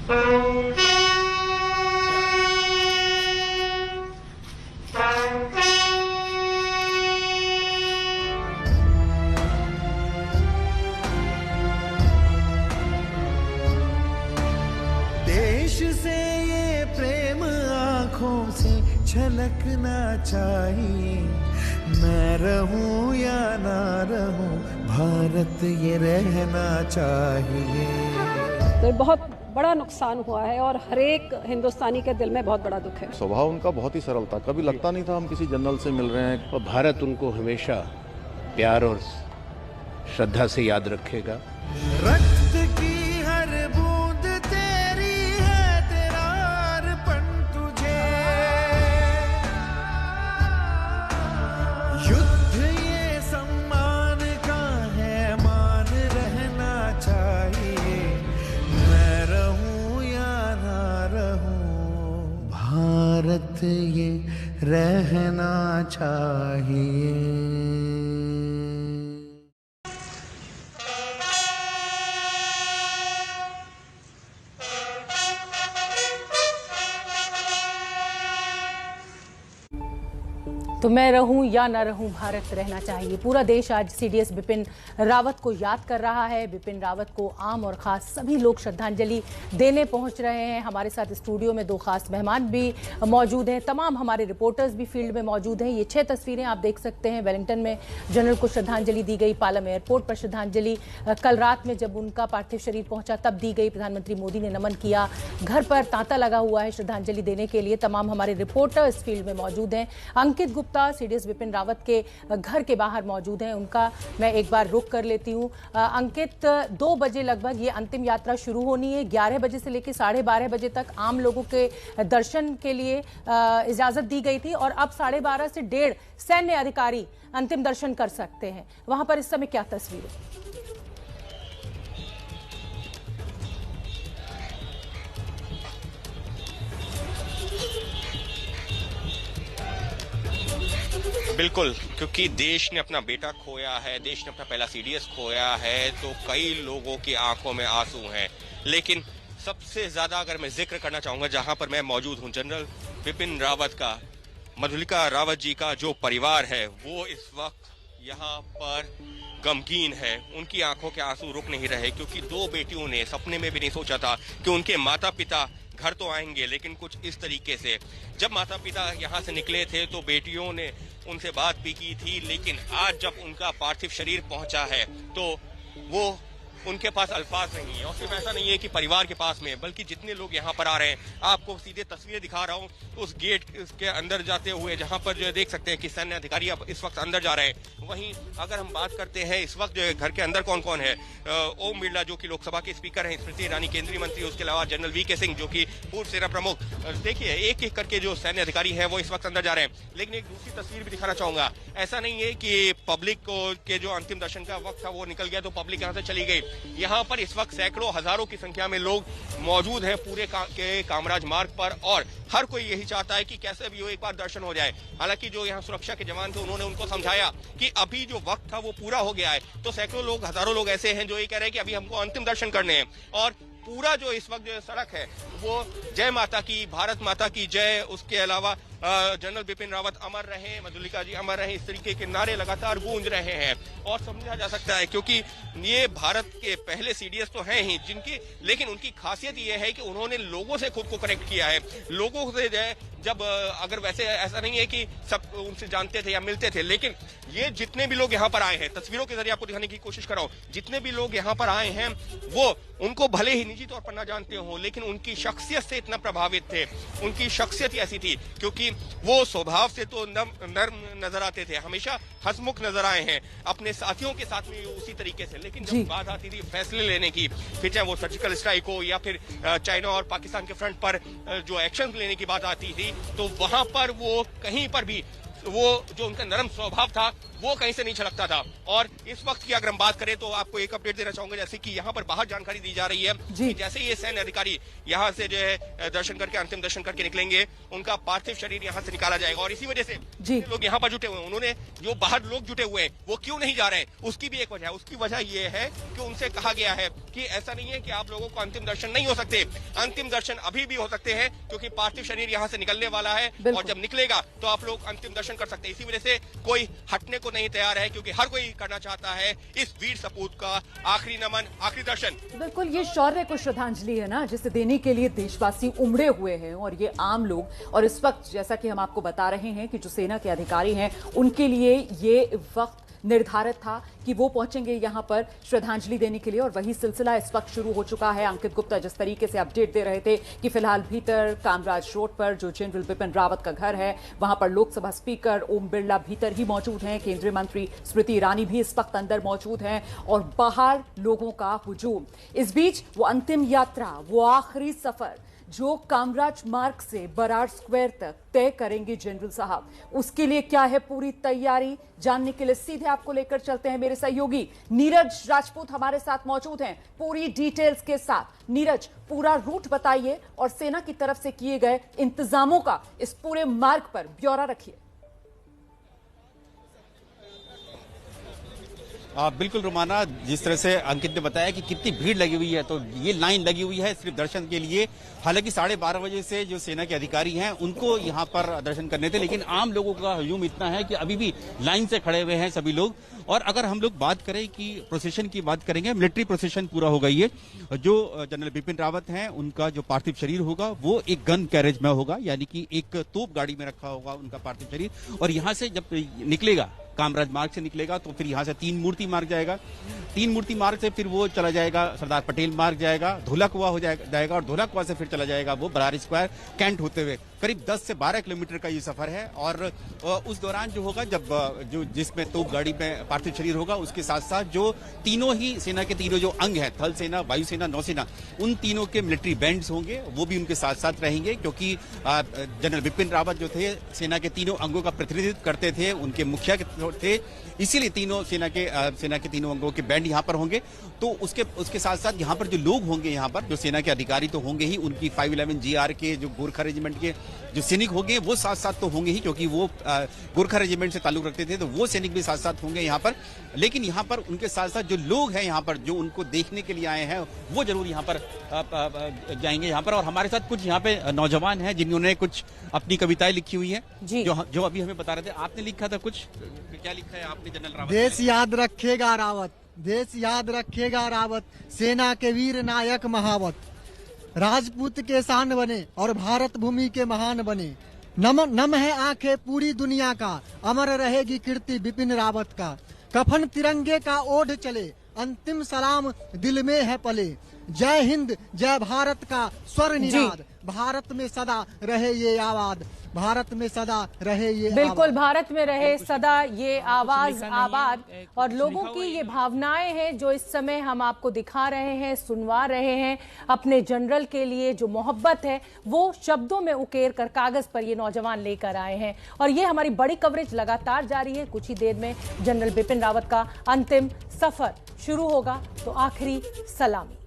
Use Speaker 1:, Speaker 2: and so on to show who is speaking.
Speaker 1: देश से ये प्रेम आँखों से झलकना चाहिए। मैं रहूं या ना रहूं, भारत ये रहना चाहिए।
Speaker 2: तो बहुत बड़ा नुकसान हुआ है और हर एक हिंदुस्तानी के दिल में बहुत बड़ा दुख है।
Speaker 3: स्वभाव उनका बहुत ही सरल था, कभी लगता नहीं था हम किसी जनरल से मिल रहे हैं।
Speaker 4: और भारत उनको हमेशा प्यार और श्रद्धा से याद रखेगा।
Speaker 1: रक्त की हर बूंद तेरी है, तेरा अर्पण तुझे। युद्ध ये सम्मान का है, मान रहना चाहिए। मैं रहूं या ना रहूं, भारत ये रहना चाहिए।
Speaker 5: तो मैं रहूं या ना रहूं, भारत रहना चाहिए। पूरा देश आज सीडीएस बिपिन रावत को याद कर रहा है। बिपिन रावत को आम और खास सभी लोग श्रद्धांजलि देने पहुंच रहे हैं। हमारे साथ स्टूडियो में दो खास मेहमान भी मौजूद हैं, तमाम हमारे रिपोर्टर्स भी फील्ड में मौजूद हैं। ये 6 तस्वीरें आप देख सकते हैं। वेलिंगटन में जनरल को श्रद्धांजलि दी गई, पालम एयरपोर्ट पर श्रद्धांजलि कल रात में जब उनका पार्थिव शरीर पहुंचा तब दी गई। प्रधानमंत्री मोदी ने नमन किया। घर पर तांता लगा हुआ है श्रद्धांजलि देने के लिए। तमाम हमारे रिपोर्टर्स फील्ड में मौजूद हैं। अंकित गुप्ता सीडीएस बिपिन रावत के घर के बाहर मौजूद हैं। उनका मैं एक बार रुक कर लेती हूं। अंकित, 2 बजे लगभग ये अंतिम यात्रा शुरू होनी है। 11 बजे से लेकर 12:30 बजे तक आम लोगों के दर्शन के लिए इजाजत दी गई थी और अब 12:30 से 1:30 सैन्य अधिकारी अंतिम दर्शन कर सकते हैं। वहां पर इस समय क्या तस्वीर है?
Speaker 6: बिल्कुल, क्योंकि देश ने अपना बेटा खोया है, देश ने अपना पहला सीडीएस खोया है, तो कई लोगों की आंखों में आंसू हैं। लेकिन सबसे ज्यादा अगर मैं जिक्र करना चाहूंगा जहां पर मैं मौजूद हूं, जनरल बिपिन रावत का, मधुलिका रावत जी का जो परिवार है वो इस वक्त यहाँ पर गमगीन है। उनकी आंखों के आंसू रुक नहीं रहे, क्योंकि 2 बेटियों ने सपने में भी नहीं सोचा था कि उनके माता पिता घर तो आएंगे, लेकिन कुछ इस तरीके से। जब माता पिता यहाँ से निकले थे तो बेटियों ने उनसे बात भी की थी, लेकिन आज जब उनका पार्थिव शरीर पहुंचा है तो वो उनके पास अल्फाज नहीं है। और सिर्फ ऐसा नहीं है कि परिवार के पास में, बल्कि जितने लोग यहाँ पर आ रहे हैं, आपको सीधे तस्वीरें दिखा रहा हूँ उस गेट के अंदर जाते हुए, जहाँ पर जो देख सकते हैं कि सैन्य अधिकारी अब इस वक्त अंदर जा रहे हैं। वहीं अगर हम बात करते हैं इस वक्त जो घर के अंदर कौन कौन है, ओम बिरला जो कि लोकसभा के स्पीकर हैं, स्मृति ईरानी केंद्रीय मंत्री, उसके अलावा जनरल वीके सिंह जो कि पूर्व सेना प्रमुख। देखिए एक एक करके जो सैन्य अधिकारी है वो इस वक्त अंदर जा रहे हैं। लेकिन एक दूसरी तस्वीर भी दिखाना चाहूंगा। ऐसा नहीं है कि पब्लिक को के जो अंतिम दर्शन का वक्त था वो निकल गया तो पब्लिक यहाँ से चली गई। यहाँ पर इस वक्त सैकड़ों हजारों की संख्या में लोग मौजूद हैं पूरे के कामराज मार्ग पर, और हर कोई यही चाहता है कि कैसे भी हो एक बार दर्शन हो जाए। हालांकि जो यहाँ सुरक्षा के जवान थे उन्होंने उनको समझाया कि अभी जो वक्त था वो पूरा हो गया है, तो सैकड़ों लोग, हजारों लोग ऐसे हैं जो ये कह रहे हैं कि अभी हमको अंतिम दर्शन करने हैं। और पूरा जो इस वक्त जो सड़क है वो जय माता की, भारत माता की जय, उसके अलावा जनरल बिपिन रावत अमर रहे, मधुलिका जी अमर रहे, इस तरीके के नारे लगातार गूंज रहे हैं। और समझा जा सकता है क्योंकि ये भारत के पहले सीडीएस तो हैं ही जिनकी, लेकिन उनकी खासियत ये है कि उन्होंने लोगों से खुद को कनेक्ट किया है। लोगों से जब अगर वैसे ऐसा नहीं है कि सब उनसे जानते थे या मिलते थे, लेकिन ये जितने भी लोग यहाँ पर आए हैं, तस्वीरों के जरिए आपको दिखाने की कोशिश कर रहा हूँ, जितने भी लोग यहाँ पर आए हैं वो उनको भले ही निजी तौर पर ना जानते हो, लेकिन उनकी शख्सियत से इतना प्रभावित थे। उनकी शख्सियत ऐसी थी क्योंकि वो स्वभाव से तो नर्म नजर आते थे, हमेशा हंसमुख नजर आए हैं अपने साथियों के साथ में उसी तरीके से। लेकिन जब बात आती थी फैसले लेने की, फिर चाहे वो सर्जिकल स्ट्राइक हो या फिर चाइना और पाकिस्तान के फ्रंट पर जो एक्शन लेने की बात आती थी, तो वहां पर वो कहीं पर भी वो जो उनका नरम स्वभाव था वो कहीं से नहीं छलकता था। और इस वक्त की अगर हम बात करें तो आपको एक अपडेट देना चाहूंगा, जैसे कि यहाँ पर बाहर जानकारी दी जा रही है कि जैसे ये सैन्य अधिकारी यहाँ से जो है दर्शन करके, अंतिम दर्शन करके निकलेंगे, उनका पार्थिव शरीर यहाँ से निकाला जाएगा। और इसी वजह से लोग यहाँ पर जुटे हुए हैं। उन्होंने जो बाहर लोग जुटे हुए हैं वो क्यों नहीं जा रहे हैं, उसकी भी एक वजह है। उसकी वजह ये है कि उनसे कहा गया है कि ऐसा नहीं है कि आप लोगों को अंतिम दर्शन नहीं हो सकते, अंतिम दर्शन अभी भी हो सकते हैं, क्योंकि पार्थिव शरीर यहाँ से निकलने वाला है और जब निकलेगा तो आप लोग अंतिम दर्शन कर सकते हैं। इसी वजह से कोई हटने को नहीं तैयार है, क्योंकि हर कोई करना चाहता है इस वीर सपूत का आखिरी नमन, आखिरी दर्शन।
Speaker 7: बिल्कुल, ये शौर्य को श्रद्धांजलि है ना, जिसे देने के लिए देशवासी उमड़े हुए हैं और ये आम लोग। और इस वक्त जैसा कि हम आपको बता रहे हैं कि जो सेना के अधिकारी हैं उनके लिए ये वक्त निर्धारित था कि वो पहुंचेंगे यहां पर श्रद्धांजलि देने के लिए, और वही सिलसिला इस वक्त शुरू हो चुका है। अंकित गुप्ता जिस तरीके से अपडेट दे रहे थे कि फिलहाल भीतर कामराज रोड पर जो जनरल बिपिन रावत का घर है वहां पर लोकसभा स्पीकर ओम बिरला भीतर ही मौजूद हैं, केंद्रीय मंत्री स्मृति ईरानी भी इस वक्त अंदर मौजूद हैं और बाहर लोगों का हुजूम। इस बीच वो अंतिम यात्रा, वो आखिरी सफर जो कामराज मार्ग से बराड़ स्क्वायर तक तय करेंगे जनरल साहब, उसके लिए क्या है पूरी तैयारी, जानने के लिए सीधे आपको लेकर चलते हैं। मेरे सहयोगी नीरज राजपूत हमारे साथ मौजूद हैं पूरी डिटेल्स के साथ। नीरज, पूरा रूट बताइए और सेना की तरफ से किए गए इंतजामों का इस पूरे मार्ग पर ब्यौरा रखिए।
Speaker 8: बिल्कुल रुमाना, जिस तरह से अंकित ने बताया कि कितनी भीड़ लगी हुई है, तो ये लाइन लगी हुई है सिर्फ दर्शन के लिए। हालांकि 12:30 बजे से जो सेना के अधिकारी हैं उनको यहाँ पर दर्शन करने थे, लेकिन आम लोगों का हजूम इतना है कि अभी भी लाइन से खड़े हुए हैं सभी लोग। और अगर हम लोग बात करें कि प्रोसेशन की बात करेंगे, मिलिट्री प्रोसेशन पूरा हो गई है। जो जनरल बिपिन रावत हैं उनका जो पार्थिव शरीर होगा वो एक गन कैरेज में होगा, यानी कि एक तोप गाड़ी में रखा होगा उनका पार्थिव शरीर। और यहाँ से जब निकलेगा, कामराज मार्ग से निकलेगा, तो फिर यहाँ से 3 मूर्ति मार्ग जाएगा, 3 मूर्ति मार्ग से फिर वो चला जाएगा सरदार पटेल मार्ग जाएगा, धोला कुआं हो जाएगा और धोला कुआं से फिर चला जाएगा वो बराड़ स्क्वायर कैंट होते हुए। करीब 10 से 12 किलोमीटर का ये सफर है। और उस दौरान जो होगा, जब जो जिसमें तोप गाड़ी में पार्थिव शरीर होगा, उसके साथ साथ जो तीनों ही सेना के तीनों जो अंग हैं, थल सेना, वायुसेना, नौसेना, उन तीनों के मिलिट्री बैंड्स होंगे, वो भी उनके साथ साथ रहेंगे, क्योंकि जनरल बिपिन रावत जो थे सेना के तीनों अंगों का प्रतिनिधित्व करते थे, उनके मुखिया थे, इसीलिए तीनों सेना के तीनों अंगों के बैंड यहाँ पर होंगे। तो उसके साथ साथ यहाँ पर जो लोग होंगे, यहाँ पर जो सेना के अधिकारी तो होंगे ही, उनकी 511 GR के जो गोरखा रेजिमेंट के जो सैनिक होंगे वो साथ साथ तो होंगे ही, क्योंकि वो गोरखा रेजिमेंट से ताल्लुक रखते थे, तो वो सैनिक भी साथ साथ होंगे यहाँ पर। लेकिन यहाँ पर उनके साथ साथ जो लोग हैं यहाँ पर, जो उनको देखने के लिए आए हैं, वो जरूर यहाँ पर जाएंगे यहाँ पर। और हमारे साथ कुछ यहाँ पे नौजवान हैं जिन्होंने कुछ अपनी कविताएं लिखी हुई हैं, जो अभी हमें बता रहे थे। आपने लिखा था कुछ, क्या लिखा है आपने जनरल रावत?
Speaker 9: देश याद रखेगा रावत, देश याद रखेगा रावत, सेना के वीर नायक महावत, राजपूत के शान बने और भारत भूमि के महान बने। नम है आंखें पूरी दुनिया का, अमर रहेगी कीर्ति बिपिन रावत का। कफन तिरंगे का ओढ़ चले, अंतिम सलाम दिल में है पले। जय हिंद जय भारत का स्वर निनाद, भारत में सदा रहे ये आवाज, भारत में सदा रहे ये
Speaker 5: बिल्कुल, भारत में रहे सदा ये आवाज आबाद। और लोगों की ये भावनाएं हैं जो इस समय हम आपको दिखा रहे हैं, सुनवा रहे हैं। अपने जनरल के लिए जो मोहब्बत है वो शब्दों में उकेर कर कागज पर ये नौजवान लेकर आए हैं। और ये हमारी बड़ी कवरेज लगातार जारी है। कुछ ही देर में जनरल बिपिन रावत का अंतिम सफर शुरू होगा, तो आखिरी सलामी।